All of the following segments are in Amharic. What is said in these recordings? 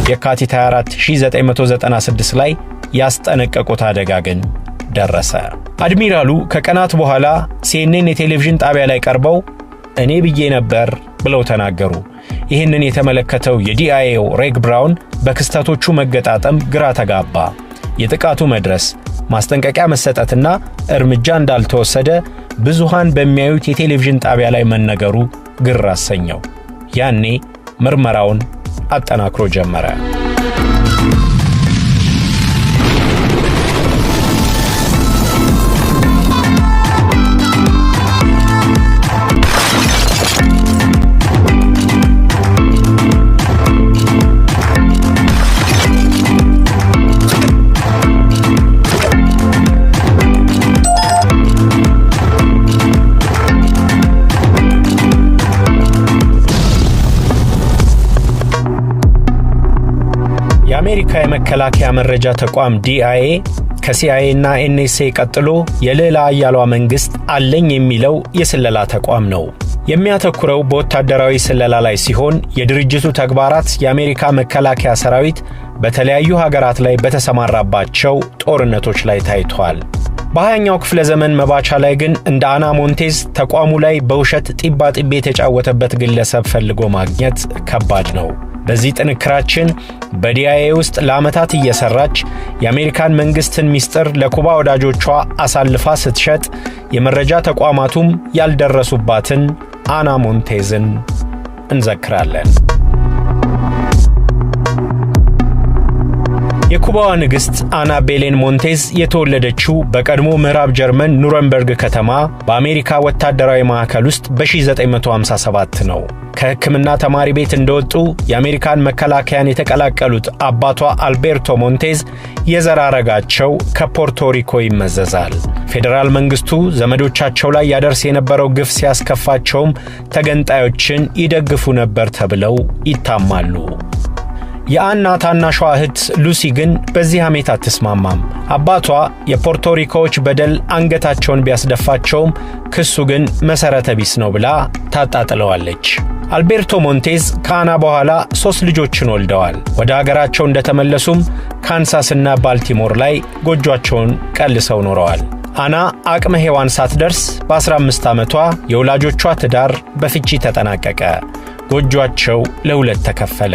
የካቲት 24 1996 ላይ ያስጠነቀቁት አደጋ ግን ደረሰ። አድሚራሉ ከቀናት በኋላ CNN የቴሌቪዥን ጣቢያ ላይ ቀርበው እኔ ብዬ ነበር ብለው ተናገሩ። ይህንን የተመለከተው የዲአይኤው ሬግ ብራውን በክስተቶቹ መገጣጠም ግራ ተጋባ። የጥቃቱ መድረስ፣ ማስጠንቀቂያ መሰጠትና እርምጃ እንዳልተወሰደ ብዙሃን በሚያዩት የቴሌቪዥን ጣቢያ ላይ መነገሩ ግር አሰኘው። ያኔ ምርመራውን አጠናክሮ ጀመረ። የአሜሪካ የመከላከያ መረጃ ተቋም ዲአይኤ ከሲአይኤ እና ኤንኤስኤ ቀጥሎ የሌላ ኃያሏ መንግስት አለኝ የሚለው የስለላ ተቋም ነው። የሚያተኩረው በወታደራዊ ስለላ ላይ ሲሆን የድርጅቱ ተግባራት የአሜሪካ መከላከያ ሰራዊት በተለያዩ ሀገራት ላይ በተሰማራባቸው ጦርነቶች ላይ ታይቷል። በ20ኛው ክፍለ ዘመን መባቻ ላይ ግን እንደ አና ሞንቴዝ ተቋሙ ላይ በውሸት ጢባጢቤ የተጫወተበት ግለሰብ ፈልጎ ማግኘት ከባድ ነው። በዚህ ጥንክራችን በዲአይኤ ውስጥ ለዓመታት እየሰራች የአሜሪካን መንግስትን ሚስጥር ለኩባ ወዳጆቿ አሳልፋ ስትሸጥ የመረጃ ተቋማቱም ያልደረሱባትን አና ሞንቴዝን እንዘክራለን። የኩባዋ ንግሥት አና ቤሌን ሞንቴዝ የተወለደችው በቀድሞ ምዕራብ ጀርመን ኑረምበርግ ከተማ በአሜሪካ ወታደራዊ ማዕከል ውስጥ በ1957 ነው። ከሕክምና ተማሪ ቤት እንደወጡ የአሜሪካን መከላከያን የተቀላቀሉት አባቷ አልቤርቶ ሞንቴዝ የዘር ሐረጋቸው ከፖርቶሪኮ ይመዘዛል። ፌዴራል መንግስቱ ዘመዶቻቸው ላይ ያደርስ የነበረው ግፍ ሲያስከፋቸውም ተገንጣዮችን ይደግፉ ነበር ተብለው ይታማሉ። የአና ታናሿ እህት ሉሲ ግን በዚህ ሐሜት አትስማማም። አባቷ የፖርቶሪኮዎች በደል አንገታቸውን ቢያስደፋቸውም ክሱ ግን መሰረተ ቢስ ነው ብላ ታጣጥለዋለች። አልቤርቶ ሞንቴዝ ከአና በኋላ 3 ልጆችን ወልደዋል። ወደ ሀገራቸው እንደተመለሱም ካንሳስና ባልቲሞር ላይ ጎጆአቸውን ቀልሰው ኖረዋል። አና አቅመ ሔዋን ሳትደርስ በ15 ዓመቷ የወላጆቿ ትዳር በፍቺ ተጠናቀቀ። ጎጆአቸው ለሁለት ተከፈለ።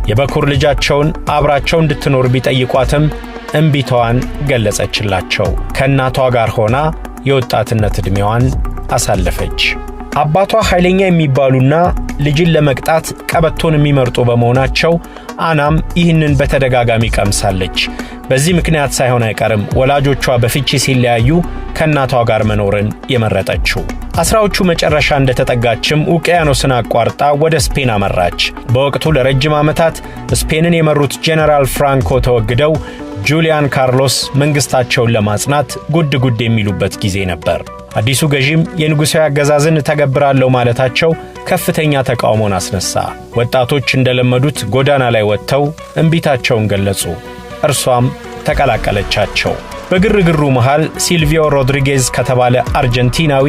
የበኩር ልጃቸውን አብራቸው እንድትኖር ቢጠይቋትም እምቢታዋን ገለጸችላቸው። ከእናቷ ጋር ሆና የወጣትነት ዕድሜዋን አሳለፈች። አባቷ ኃይለኛ የሚባሉና ልጅን ለመቅጣት ቀበቶን የሚመርጡ በመሆናቸው አናም ይህንን በተደጋጋሚ ቀምሳለች። በዚህ ምክንያት ሳይሆን አይቀርም ወላጆቿ በፍቺ ሲለያዩ ከእናቷ ጋር መኖርን የመረጠችው። አስራዎቹ መጨረሻ እንደተጠጋችም ውቅያኖስን አቋርጣ ወደ ስፔን አመራች። በወቅቱ ለረጅም ዓመታት ስፔንን የመሩት ጄኔራል ፍራንኮ ተወግደው ጁሊያን ካርሎስ መንግስታቸውን ለማጽናት ጉድ ጉድ የሚሉበት ጊዜ ነበር። አዲሱ ገዢም የንጉሣዊ አገዛዝን ተገብራለሁ ማለታቸው ከፍተኛ ተቃውሞን አስነሳ። ወጣቶች እንደለመዱት ጎዳና ላይ ወጥተው እምቢታቸውን ገለጹ። እርሷም ተቀላቀለቻቸው። በግርግሩ መሃል ሲልቪዮ ሮድሪጌዝ ከተባለ አርጀንቲናዊ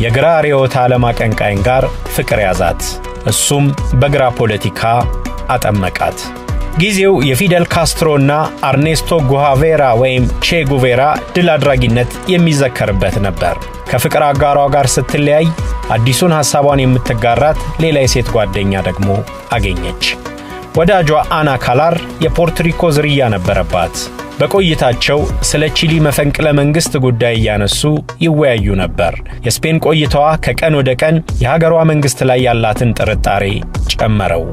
የግራ ርዕዮተ ዓለም አቀንቃኝ ጋር ፍቅር ያዛት። እሱም በግራ ፖለቲካ አጠመቃት። ጊዜው የፊደል ካስትሮና አርኔስቶ ጉሃቬራ ወይም ቼ ጉቬራ ድል አድራጊነት የሚዘከርበት ነበር። ከፍቅር አጋሯ ጋር ስትለያይ አዲሱን ሐሳቧን የምትጋራት ሌላ የሴት ጓደኛ ደግሞ አገኘች። ወዳጇ አና ካላር የፖርቶሪኮ ዝርያ ነበረባት። በቆይታቸው ስለ ቺሊ መፈንቅለ መንግስት ጉዳይ እያነሱ ይወያዩ ነበር። የስፔን ቆይታዋ ከቀን ወደ ቀን የሀገሯ መንግስት ላይ ያላትን ጥርጣሬ ጨመረው።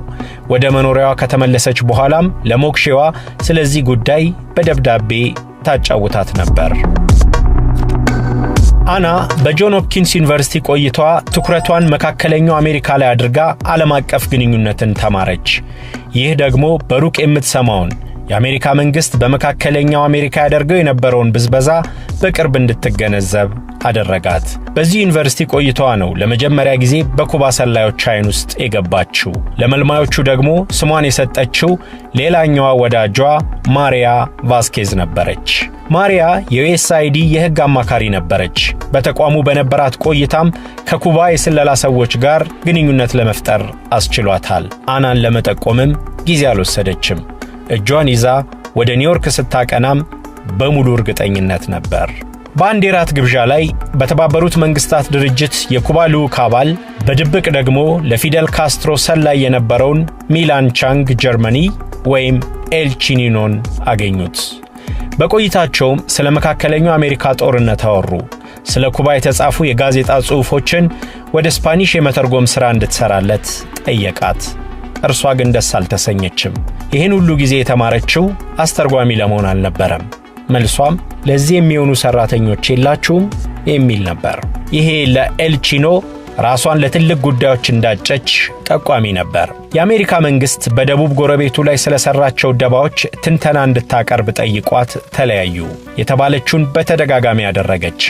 ወደ መኖሪያዋ ከተመለሰች በኋላም ለሞክሼዋ ስለዚህ ጉዳይ በደብዳቤ ታጫውታት ነበር። አና በጆን ሆፕኪንስ ዩኒቨርሲቲ ቆይታዋ ትኩረቷን መካከለኛው አሜሪካ ላይ አድርጋ ዓለም አቀፍ ግንኙነትን ተማረች። ይህ ደግሞ በሩቅ የምትሰማውን የአሜሪካ መንግስት በመካከለኛው አሜሪካ ያደርገው የነበረውን ብዝበዛ በቅርብ እንድትገነዘብ አደረጋት። በዚህ ዩኒቨርሲቲ ቆይታዋ ነው ለመጀመሪያ ጊዜ በኩባ ሰላዮች አይን ውስጥ የገባችው። ለመልማዮቹ ደግሞ ስሟን የሰጠችው ሌላኛዋ ወዳጇ ማሪያ ቫስኬዝ ነበረች። ማሪያ የዩኤስአይዲ የሕግ አማካሪ ነበረች። በተቋሙ በነበራት ቆይታም ከኩባ የስለላ ሰዎች ጋር ግንኙነት ለመፍጠር አስችሏታል። አናን ለመጠቆምም ጊዜ አልወሰደችም። እጇን ይዛ ወደ ኒውዮርክ ስታቀናም በሙሉ እርግጠኝነት ነበር። በአንድ የራት ግብዣ ላይ በተባበሩት መንግስታት ድርጅት የኩባ ልዑክ አባል በድብቅ ደግሞ ለፊደል ካስትሮ ሰላይ የነበረውን ሚላን ቻንግ ጀርመኒ ወይም ኤል ቺኒኖን አገኙት። በቆይታቸውም ስለ መካከለኛው አሜሪካ ጦርነት አወሩ። ስለ ኩባ የተጻፉ የጋዜጣ ጽሑፎችን ወደ ስፓኒሽ የመተርጎም ሥራ እንድትሰራለት ጠየቃት። እርሷ ግን ደስ አልተሰኘችም። ይህን ሁሉ ጊዜ የተማረችው አስተርጓሚ ለመሆን አልነበረም። መልሷም ለዚህ የሚሆኑ ሰራተኞች የላችሁም የሚል ነበር። ይሄ ለኤል ቺኖ ራሷን ለትልቅ ጉዳዮች እንዳጨች ጠቋሚ ነበር። የአሜሪካ መንግስት በደቡብ ጎረቤቱ ላይ ስለሰራቸው ደባዎች ትንተና እንድታቀርብ ጠይቋት ተለያዩ። የተባለችውን በተደጋጋሚ ያደረገች።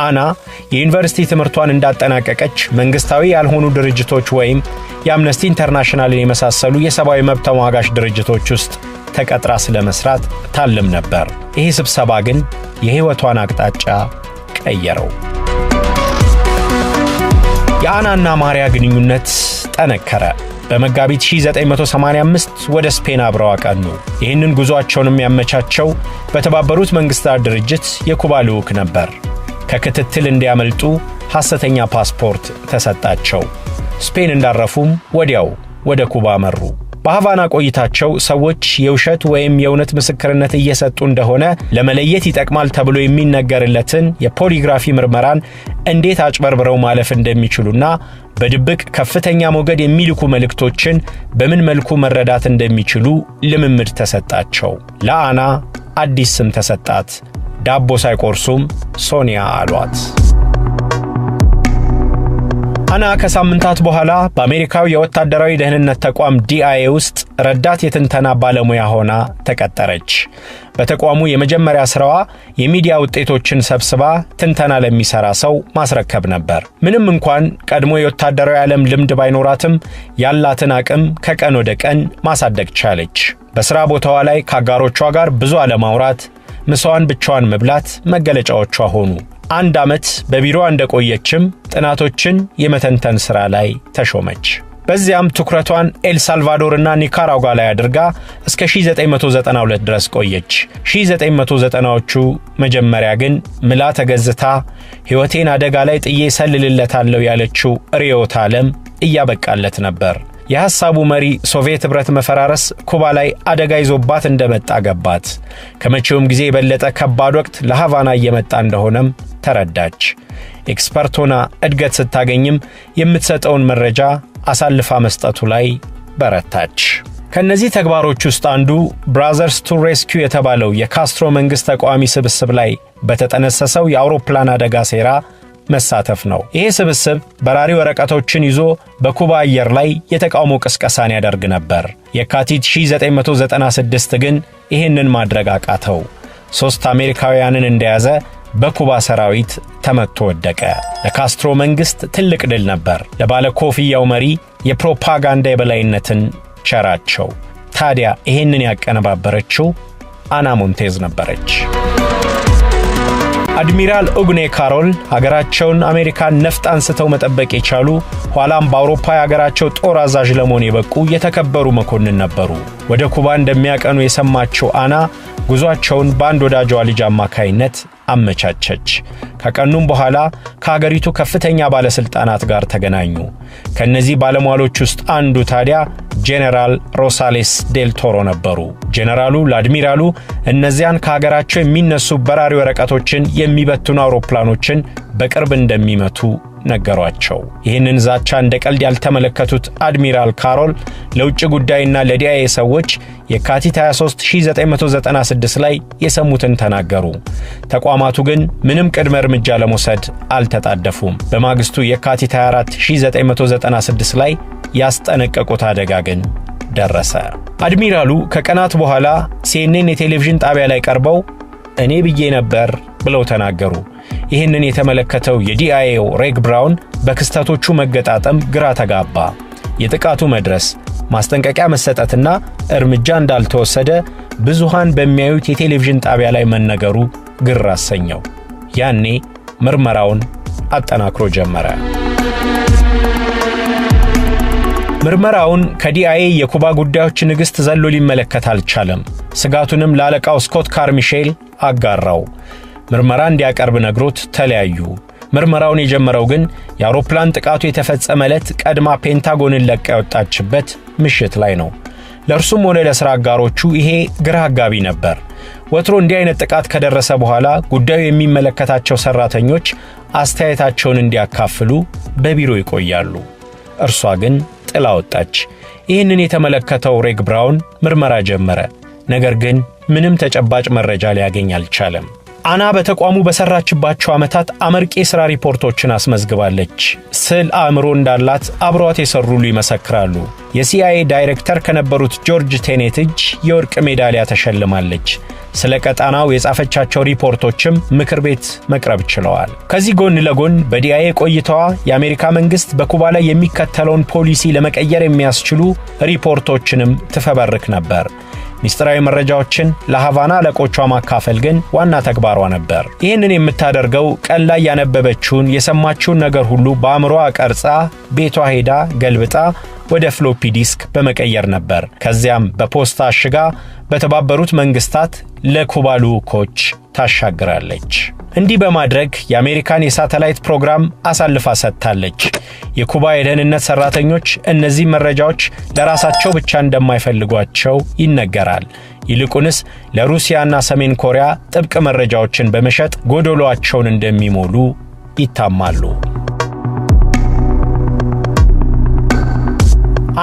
አና የዩኒቨርሲቲ ትምህርቷን እንዳጠናቀቀች መንግስታዊ ያልሆኑ ድርጅቶች ወይም የአምነስቲ ኢንተርናሽናልን የመሳሰሉ የሰብአዊ መብት ተሟጋች ድርጅቶች ውስጥ ተቀጥራ ስለመስራት ታልም ነበር። ይህ ስብሰባ ግን የህይወቷን አቅጣጫ ቀየረው። የአናና ማሪያ ግንኙነት ጠነከረ። በመጋቢት 1985 ወደ ስፔን አብረው አቀኑ። ይህንን ጉዞአቸውንም ያመቻቸው በተባበሩት መንግስታት ድርጅት የኩባ ልዑክ ነበር። ከክትትል እንዲያመልጡ ሐሰተኛ ፓስፖርት ተሰጣቸው። ስፔን እንዳረፉም ወዲያው ወደ ኩባ መሩ። በሃቫና ቆይታቸው ሰዎች የውሸት ወይም የእውነት ምስክርነት እየሰጡ እንደሆነ ለመለየት ይጠቅማል ተብሎ የሚነገርለትን የፖሊግራፊ ምርመራን እንዴት አጭበርብረው ማለፍ እንደሚችሉና በድብቅ ከፍተኛ ሞገድ የሚልኩ መልእክቶችን በምን መልኩ መረዳት እንደሚችሉ ልምምድ ተሰጣቸው። ለአና አዲስ ስም ተሰጣት። ዳቦ ሳይቆርሱም ሶኒያ አሏት። አና ከሳምንታት በኋላ በአሜሪካው የወታደራዊ ደህንነት ተቋም ዲአይኤ ውስጥ ረዳት የትንተና ባለሙያ ሆና ተቀጠረች። በተቋሙ የመጀመሪያ ስራዋ የሚዲያ ውጤቶችን ሰብስባ ትንተና ለሚሰራ ሰው ማስረከብ ነበር። ምንም እንኳን ቀድሞ የወታደራዊ ዓለም ልምድ ባይኖራትም ያላትን አቅም ከቀን ወደ ቀን ማሳደግ ቻለች። በሥራ ቦታዋ ላይ ከአጋሮቿ ጋር ብዙ አለማውራት፣ ምሳዋን ብቻዋን መብላት መገለጫዎቿ ሆኑ። 1 ዓመት በቢሮዋ እንደቆየችም ጥናቶችን የመተንተን ሥራ ላይ ተሾመች። በዚያም ትኩረቷን ኤልሳልቫዶርና ኒካራጓ ላይ አድርጋ እስከ 1992 ድረስ ቆየች። 1990ዎቹ መጀመሪያ ግን ምላ ተገዝታ ሕይወቴን አደጋ ላይ ጥዬ ሰልልለታለሁ ያለችው ርዕዮተ ዓለም እያበቃለት ነበር። የሐሳቡ መሪ ሶቪየት ኅብረት መፈራረስ ኩባ ላይ አደጋ ይዞባት እንደመጣ ገባት። ከመቼውም ጊዜ የበለጠ ከባድ ወቅት ለሃቫና እየመጣ እንደሆነም ተረዳች። ኤክስፐርት ሆና እድገት ስታገኝም የምትሰጠውን መረጃ አሳልፋ መስጠቱ ላይ በረታች። ከነዚህ ተግባሮች ውስጥ አንዱ ብራዘርስ ቱ ሬስኪው የተባለው የካስትሮ መንግስት ተቃዋሚ ስብስብ ላይ በተጠነሰሰው የአውሮፕላን አደጋ ሴራ መሳተፍ ነው። ይሄ ስብስብ በራሪ ወረቀቶችን ይዞ በኩባ አየር ላይ የተቃውሞ ቅስቀሳን ያደርግ ነበር። የካቲት 1996 ግን ይህንን ማድረግ አቃተው። 3 አሜሪካውያንን እንደያዘ በኩባ ሰራዊት ተመቶ ወደቀ። ለካስትሮ መንግስት ትልቅ ድል ነበር። ለባለ ኮፍያው መሪ የፕሮፓጋንዳ የበላይነትን ቸራቸው። ታዲያ ይህንን ያቀነባበረችው አና ሞንቴዝ ነበረች። አድሚራል ኡግኔ ካሮል ሀገራቸውን አሜሪካን ነፍጥ አንስተው መጠበቅ የቻሉ ኋላም በአውሮፓ የሀገራቸው ጦር አዛዥ ለመሆን የበቁ የተከበሩ መኮንን ነበሩ። ወደ ኩባ እንደሚያቀኑ የሰማችው አና ጉዟቸውን በአንድ ወዳጇ ልጅ አማካይነት አመቻቸች። ከቀኑም በኋላ ከሀገሪቱ ከፍተኛ ባለስልጣናት ጋር ተገናኙ። ከነዚህ ባለሟሎች ውስጥ አንዱ ታዲያ ጄኔራል ሮሳሌስ ዴል ቶሮ ነበሩ። ጄኔራሉ ለአድሚራሉ እነዚያን ከሀገራቸው የሚነሱ በራሪ ወረቀቶችን የሚበትኑ አውሮፕላኖችን በቅርብ እንደሚመቱ ነገሯቸው። ይህንን ዛቻ እንደ ቀልድ ያልተመለከቱት አድሚራል ካሮል ለውጭ ጉዳይና ለዲአይኤ ሰዎች የካቲት 23 1996 ላይ የሰሙትን ተናገሩ። ተቋማቱ ግን ምንም ቅድመ እርምጃ ለመውሰድ አልተጣደፉም። በማግስቱ የካቲት 24 1996 ላይ ያስጠነቀቁት አደጋ ግን ደረሰ። አድሚራሉ ከቀናት በኋላ CNN የቴሌቪዥን ጣቢያ ላይ ቀርበው እኔ ብዬ ነበር ብለው ተናገሩ። ይህንን የተመለከተው የዲአይኤው ሬግ ብራውን በክስተቶቹ መገጣጠም ግራ ተጋባ። የጥቃቱ መድረስ፣ ማስጠንቀቂያ መሰጠትና እርምጃ እንዳልተወሰደ ብዙሃን በሚያዩት የቴሌቪዥን ጣቢያ ላይ መነገሩ ግር አሰኘው። ያኔ ምርመራውን አጠናክሮ ጀመረ። ምርመራውን ከዲአይኤ የኩባ ጉዳዮች ንግሥት ዘሎ ሊመለከት አልቻለም። ስጋቱንም ለአለቃው ስኮት ካርሚሼል አጋራው። ምርመራ እንዲያቀርብ ነግሮት ተለያዩ። ምርመራውን የጀመረው ግን የአውሮፕላን ጥቃቱ የተፈጸመ ዕለት ቀድማ ፔንታጎንን ለቃ የወጣችበት ምሽት ላይ ነው። ለእርሱም ሆነ ለሥራ አጋሮቹ ይሄ ግራ አጋቢ ነበር። ወትሮ እንዲህ አይነት ጥቃት ከደረሰ በኋላ ጉዳዩ የሚመለከታቸው ሠራተኞች አስተያየታቸውን እንዲያካፍሉ በቢሮ ይቆያሉ። እርሷ ግን ጥላ ወጣች። ይህንን የተመለከተው ሬግ ብራውን ምርመራ ጀመረ። ነገር ግን ምንም ተጨባጭ መረጃ ሊያገኝ አልቻለም። አና በተቋሙ በሰራችባቸው ዓመታት አመርቂ የሥራ ሪፖርቶችን አስመዝግባለች። ስዕል አእምሮ እንዳላት አብሯት የሰሩሉ ይመሰክራሉ። የሲአይኤ ዳይሬክተር ከነበሩት ጆርጅ ቴኔት እጅ የወርቅ ሜዳሊያ ተሸልማለች። ስለ ቀጣናው የጻፈቻቸው ሪፖርቶችም ምክር ቤት መቅረብ ችለዋል። ከዚህ ጎን ለጎን በዲአይኤ ቆይታዋ የአሜሪካ መንግሥት በኩባ ላይ የሚከተለውን ፖሊሲ ለመቀየር የሚያስችሉ ሪፖርቶችንም ትፈበርክ ነበር። ሚስጥራዊ መረጃዎችን ለሃቫና አለቆቿ ማካፈል ግን ዋና ተግባሯ ነበር። ይህንን የምታደርገው ቀን ላይ ያነበበችውን የሰማችውን ነገር ሁሉ በአእምሮዋ ቀርጻ ቤቷ ሄዳ ገልብጣ ወደ ፍሎፒ ዲስክ በመቀየር ነበር። ከዚያም በፖስታ አሽጋ በተባበሩት መንግስታት ለኩባ ልዑኮች ታሻግራለች። እንዲህ በማድረግ የአሜሪካን የሳተላይት ፕሮግራም አሳልፋ ሰጥታለች። የኩባ የደህንነት ሰራተኞች እነዚህ መረጃዎች ለራሳቸው ብቻ እንደማይፈልጓቸው ይነገራል። ይልቁንስ ለሩሲያና ሰሜን ኮሪያ ጥብቅ መረጃዎችን በመሸጥ ጎዶሎአቸውን እንደሚሞሉ ይታማሉ።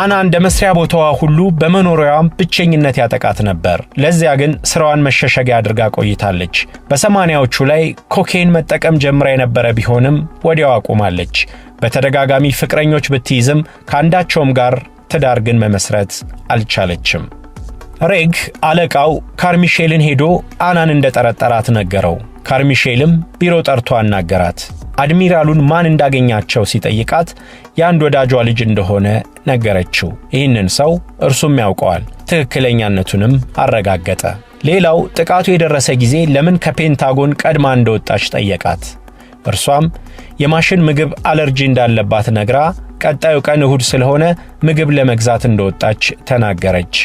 አና እንደ መስሪያ ቦታዋ ሁሉ በመኖሪያዋም ብቸኝነት ያጠቃት ነበር። ለዚያ ግን ስራዋን መሸሸጊያ አድርጋ ቆይታለች። በ80ዎቹ ላይ ኮኬን መጠቀም ጀምራ የነበረ ቢሆንም ወዲያው አቁማለች። በተደጋጋሚ ፍቅረኞች ብትይዝም ከአንዳቸውም ጋር ትዳር ግን መመስረት አልቻለችም። ሬግ አለቃው ካርሚሼልን ሄዶ አናን እንደጠረጠራት ነገረው። ካርሚሼልም ቢሮ ጠርቶ አናገራት። አድሚራሉን ማን እንዳገኛቸው ሲጠይቃት የአንድ ወዳጇ ልጅ እንደሆነ ነገረችው። ይህንን ሰው እርሱም ያውቀዋል። ትክክለኛነቱንም አረጋገጠ። ሌላው ጥቃቱ የደረሰ ጊዜ ለምን ከፔንታጎን ቀድማ እንደወጣች ጠየቃት። እርሷም የማሽን ምግብ አለርጂ እንዳለባት ነግራ ቀጣዩ ቀን እሁድ ስለሆነ ምግብ ለመግዛት እንደወጣች ተናገረች።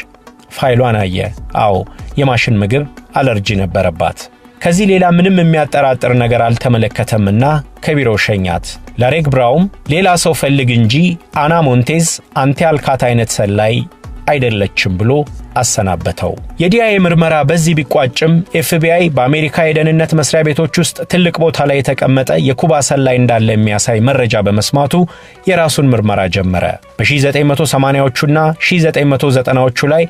ፋይሏን አየ። አዎ የማሽን ምግብ አለርጂ ነበረባት። ከዚህ ሌላ ምንም የሚያጠራጥር ነገር አልተመለከተምና ከቢሮ ሸኛት። ለሬግ ብራውም ሌላ ሰው ፈልግ እንጂ አና ሞንቴዝ አንተ ያልካት አይነት ሰላይ አይደለችም ብሎ አሰናበተው። የዲአይኤ ምርመራ በዚህ ቢቋጭም ኤፍቢአይ በአሜሪካ የደህንነት መስሪያ ቤቶች ውስጥ ትልቅ ቦታ ላይ የተቀመጠ የኩባ ሰላይ እንዳለ የሚያሳይ መረጃ በመስማቱ የራሱን ምርመራ ጀመረ። በ1980ዎቹና 1990ዎቹ ላይ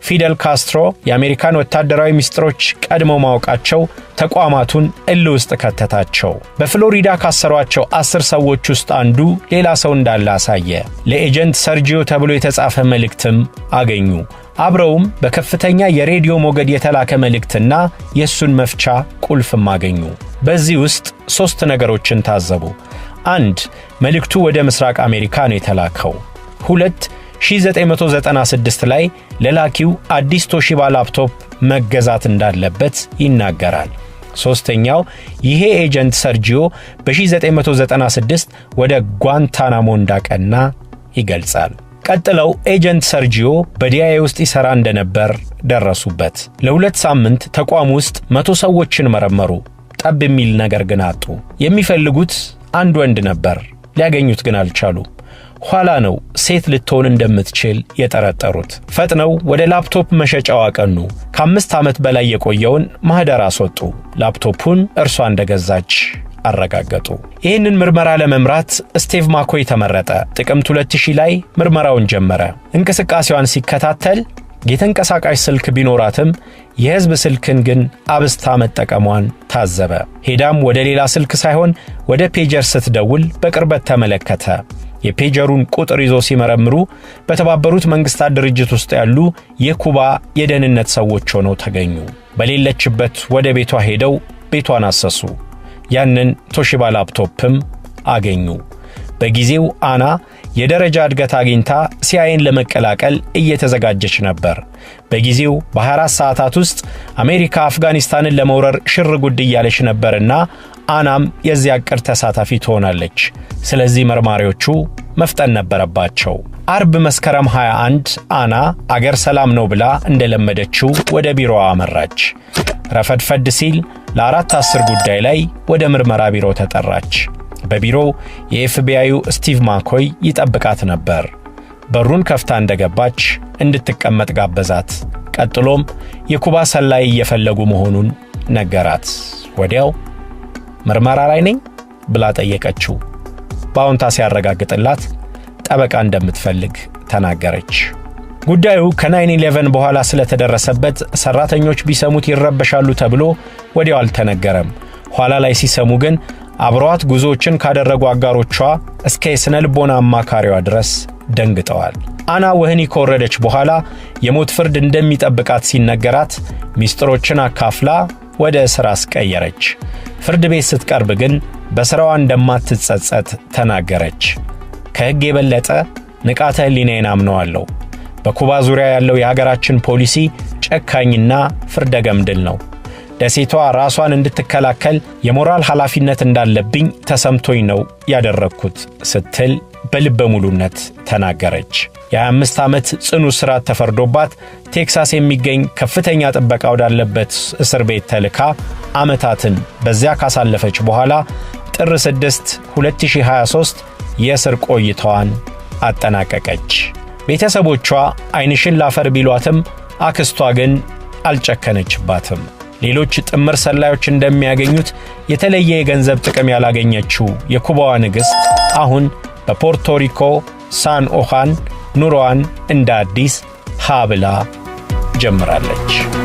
ፊደል ካስትሮ የአሜሪካን ወታደራዊ ሚስጥሮች ቀድመው ማወቃቸው ተቋማቱን እልህ ውስጥ ከተታቸው። በፍሎሪዳ ካሰሯቸው 10 ሰዎች ውስጥ አንዱ ሌላ ሰው እንዳለ አሳየ። ለኤጀንት ሰርጂዮ ተብሎ የተጻፈ መልእክትም አገኙ። አብረውም በከፍተኛ የሬዲዮ ሞገድ የተላከ መልእክትና የሱን መፍቻ ቁልፍም አገኙ። በዚህ ውስጥ 3 ነገሮችን ታዘቡ። 1. መልእክቱ ወደ ምስራቅ አሜሪካ ነው የተላከው። 2. 1996 ላይ ለላኪው አዲስ ቶሺባ ላፕቶፕ መገዛት እንዳለበት ይናገራል። 3ኛው ይሄ ኤጀንት ሰርጂዮ በ1996 ወደ ጓንታናሞ እንዳቀና ይገልጻል። ቀጥለው ኤጀንት ሰርጂዮ በዲአይኤ ውስጥ ይሠራ እንደነበር ደረሱበት። ለ2 ሳምንት ተቋም ውስጥ 100 ሰዎችን መረመሩ። ጠብ የሚል ነገር ግን አጡ። የሚፈልጉት አንድ ወንድ ነበር። ሊያገኙት ግን አልቻሉ። ኋላ ነው ሴት ልትሆን እንደምትችል የጠረጠሩት። ፈጥነው ወደ ላፕቶፕ መሸጫው አቀኑ። ከ5 ዓመት በላይ የቆየውን ማህደር አስወጡ። ላፕቶፑን እርሷ እንደገዛች አረጋገጡ። ይህንን ምርመራ ለመምራት ስቲቭ ማኮይ ተመረጠ። ጥቅምት 2000 ላይ ምርመራውን ጀመረ። እንቅስቃሴዋን ሲከታተል የተንቀሳቃሽ ስልክ ቢኖራትም የሕዝብ ስልክን ግን አብስታ መጠቀሟን ታዘበ። ሄዳም ወደ ሌላ ስልክ ሳይሆን ወደ ፔጀር ስትደውል በቅርበት ተመለከተ። የፔጀሩን ቁጥር ይዞ ሲመረምሩ በተባበሩት መንግስታት ድርጅት ውስጥ ያሉ የኩባ የደህንነት ሰዎች ሆነው ተገኙ። በሌለችበት ወደ ቤቷ ሄደው ቤቷን አሰሱ። ያንን ቶሺባ ላፕቶፕም አገኙ። በጊዜው አና የደረጃ እድገት አግኝታ ሲአይኤን ለመቀላቀል እየተዘጋጀች ነበር። በጊዜው በ24 ሰዓታት ውስጥ አሜሪካ አፍጋኒስታንን ለመውረር ሽር ጉድ እያለች ነበርና አናም የዚያ ዕቅድ ተሳታፊ ትሆናለች። ስለዚህ መርማሪዎቹ መፍጠን ነበረባቸው። አርብ መስከረም 21 አና አገር ሰላም ነው ብላ እንደለመደችው ወደ ቢሮዋ አመራች። ረፈድፈድ ሲል ለ4:10 ጉዳይ ላይ ወደ ምርመራ ቢሮ ተጠራች። በቢሮው የኤፍቢአዩ ስቲቭ ማኮይ ይጠብቃት ነበር። በሩን ከፍታ እንደገባች እንድትቀመጥ ጋበዛት። ቀጥሎም የኩባ ሰላይ እየፈለጉ መሆኑን ነገራት። ወዲያው ምርመራ ላይ ነኝ ብላ ጠየቀችው። በአዎንታ ሲያረጋግጥላት ጠበቃ እንደምትፈልግ ተናገረች። ጉዳዩ ከ9/11 በኋላ ስለተደረሰበት ሰራተኞች ቢሰሙት ይረበሻሉ ተብሎ ወዲያው አልተነገረም። ኋላ ላይ ሲሰሙ ግን አብረዋት ጉዞዎችን ካደረጉ አጋሮቿ እስከ የስነ ልቦና አማካሪዋ ድረስ ደንግጠዋል። አና ወህኒ ከወረደች በኋላ የሞት ፍርድ እንደሚጠብቃት ሲነገራት ሚስጥሮችን አካፍላ ወደ እስር አስቀየረች። ፍርድ ቤት ስትቀርብ ግን በሥራዋ እንደማትጸጸት ተናገረች። ከሕግ የበለጠ ንቃተ ሕሊናዬን አምነዋለሁ። በኩባ ዙሪያ ያለው የሀገራችን ፖሊሲ ጨካኝና ፍርደ ገምድል ነው። ደሴቷ ራሷን እንድትከላከል የሞራል ኃላፊነት እንዳለብኝ ተሰምቶኝ ነው ያደረግኩት ስትል በልበ ሙሉነት ተናገረች። የ25 ዓመት ጽኑ እስራት ተፈርዶባት ቴክሳስ የሚገኝ ከፍተኛ ጥበቃ ወዳለበት እስር ቤት ተልካ ዓመታትን በዚያ ካሳለፈች በኋላ ጥር 6 2023 የእስር ቆይታዋን አጠናቀቀች። ቤተሰቦቿ ዓይንሽን ላፈር ቢሏትም አክስቷ ግን አልጨከነችባትም። ሌሎች ጥምር ሰላዮች እንደሚያገኙት የተለየ የገንዘብ ጥቅም ያላገኘችው የኩባዋ ንግሥት አሁን በፖርቶሪኮ ሳን ኦኻን ኑሮዋን እንደ አዲስ ሃብላ ጀምራለች።